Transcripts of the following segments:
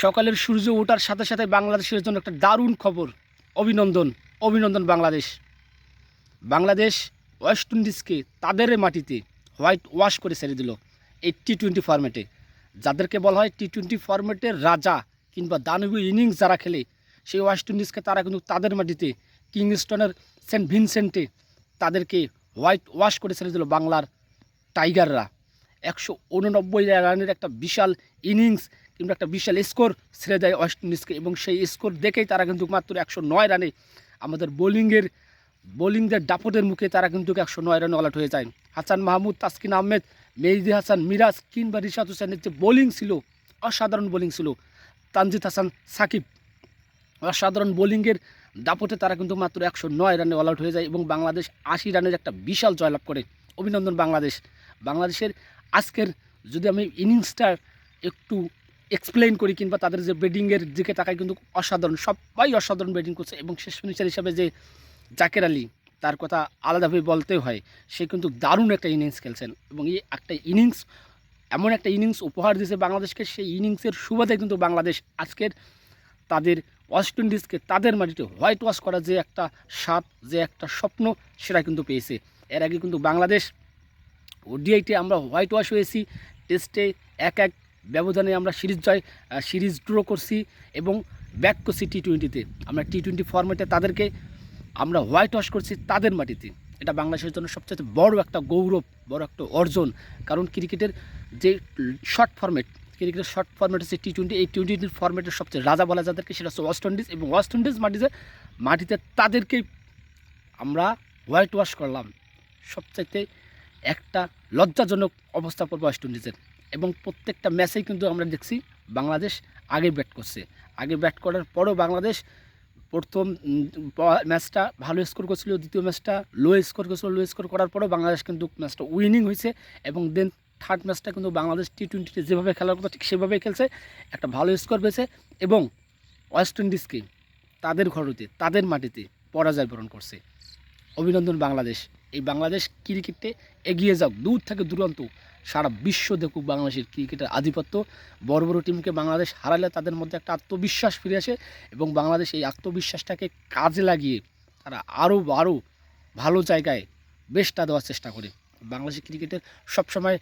সকালের সূর্য ওঠার সাথে সাথে বাংলাদেশের জন্য একটা দারুণ খবর। অভিনন্দন, অভিনন্দন বাংলাদেশ। বাংলাদেশ ওয়েস্ট ইন্ডিজকে তাদের মাটিতে হোয়াইট ওয়াশ করে ছেড়ে দিল এই টি-20 ফরম্যাটে। যাদেরকে বলা হয় টি-20 ফরম্যাটের রাজা কিংবা দানবীয় ইনিংস যারা খেলে, সেই ওয়েস্ট ইন্ডিজকে তারা কিন্তু তাদের মাটিতে কিংস্টনের সেন্ট ভিনসেন্টে তাদেরকে হোয়াইট ওয়াশ করে ছেড়ে দিল বাংলার টাইগাররা। 189 রানের একটা বিশাল ইনিংস কিংবা একটা বিশাল স্কোর ছেড়ে দেয় ওয়েস্ট ইন্ডিজকে, এবং সেই স্কোর দেখেই তারা কিন্তু মাত্র 109 রানে আমাদের বোলিংদের দাপটের মুখে তারা কিন্তু 109 রানে অল আউট হয়ে যায়। হাসান মাহমুদ, তাসকিন আহমেদ, মেহেদী হাসান মিরাজ কিংবা রিশাদ হোসেনের যে বোলিং ছিল, অসাধারণ বোলিং ছিল। তানজিদ হাসান সাকিব, অসাধারণ বোলিংয়ের দাপটে তারা কিন্তু মাত্র 109 রানে অল আউট হয়ে যায় এবং বাংলাদেশ 80 রানের একটা বিশাল জয়লাভ করে। অভিনন্দন বাংলাদেশ। বাংলাদেশের আজকের যদি আমি ইনিংসটা একটু এক্সপ্লেন করি কিংবা তাদের যে ব্যাটিংয়ের দিকে তাকাই, কিন্তু অসাধারণ, সবাই অসাধারণ ব্যাটিং করছে এবং শেষ ফিনিশার হিসাবে যে জাকের আলী, তার কথা আলাদাভাবে বলতে হয়। সে কিন্তু দারুণ একটা ইনিংস খেলছেন এবং এই একটা ইনিংস, এমন একটা ইনিংস উপহার দিয়েছে বাংলাদেশকে। সেই ইনিংসের সুবাদে কিন্তু বাংলাদেশ আজকের তাদের ওয়েস্ট ইন্ডিজকে তাদের মাটিতে হোয়াইট ওয়াশ করা যে একটা স্বাদ, যে একটা স্বপ্ন, সেটা কিন্তু পেয়েছে। এর আগে কিন্তু বাংলাদেশ ওডিআইতে আমরা হোয়াইট ওয়াশ হয়েছি, টেস্টে 1-1 ব্যবধানে আমরা সিরিজ ড্র করছি এবং ব্যাক করছি টি-20-তে। আমরা টি-20 ফরম্যাটে তাদেরকে আমরা হোয়াইট ওয়াশ করছি তাদের মাটিতে। এটা বাংলাদেশের জন্য সবচেয়ে বড় একটা গৌরব, বড় একটা অর্জন। কারণ ক্রিকেটের যে শর্ট ফরম্যাট হচ্ছে টি-20, এই টি-20 ফরম্যাটের সবচেয়ে রাজা বলা যাদেরকে, সেটা হচ্ছে ওয়েস্ট ইন্ডিজ, এবং ওয়েস্ট ইন্ডিজ মাটিতে তাদেরকেই আমরা হোয়াইট ওয়াশ করলাম। সবচাইতে একটা লজ্জাজনক অবস্থা পড়বে ওয়েস্ট ইন্ডিজের। এবং প্রত্যেকটা ম্যাচেই কিন্তু আমরা দেখছি বাংলাদেশ আগে ব্যাট করছে। আগে ব্যাট করার পরও বাংলাদেশ প্রথম ম্যাচটা ভালো স্কোর করছিল, দ্বিতীয় ম্যাচটা লো স্কোর করছিল, লো স্কোর করার পরও বাংলাদেশ কিন্তু ম্যাচটা উইনিং হয়েছে। এবং দেন থার্ড ম্যাচটা কিন্তু বাংলাদেশ টি-20-তে যেভাবে খেলার কথা ঠিক সেভাবেই খেলছে, একটা ভালো স্কোর পেয়েছে এবং ওয়েস্ট ইন্ডিজকে তাদের ঘরতে তাদের মাটিতে পরাজয় বরণ করছে। অভিনন্দন বাংলাদেশ। এই বাংলাদেশ ক্রিকেটে এগিয়ে যাক, দূর থেকে দূরান্ত সারা বিশ্ব দেখুক বাংলাদেশের ক্রিকেটের আধিপত্য। বড় বড় টিমকে বাংলাদেশ হারালে তাদের মধ্যে একটা আত্মবিশ্বাস ফিরে আসে এবং বাংলাদেশ এই আত্মবিশ্বাসটাকে কাজে লাগিয়ে তারা আরও ভালো জায়গায় বেশটা দেওয়ার চেষ্টা করে। বাংলাদেশের ক্রিকেটের সবসময়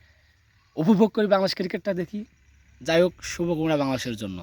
উপভোগ করি, বাংলাদেশ ক্রিকেটটা দেখি। যাই হোক, শুভকামনা বাংলাদেশের জন্য।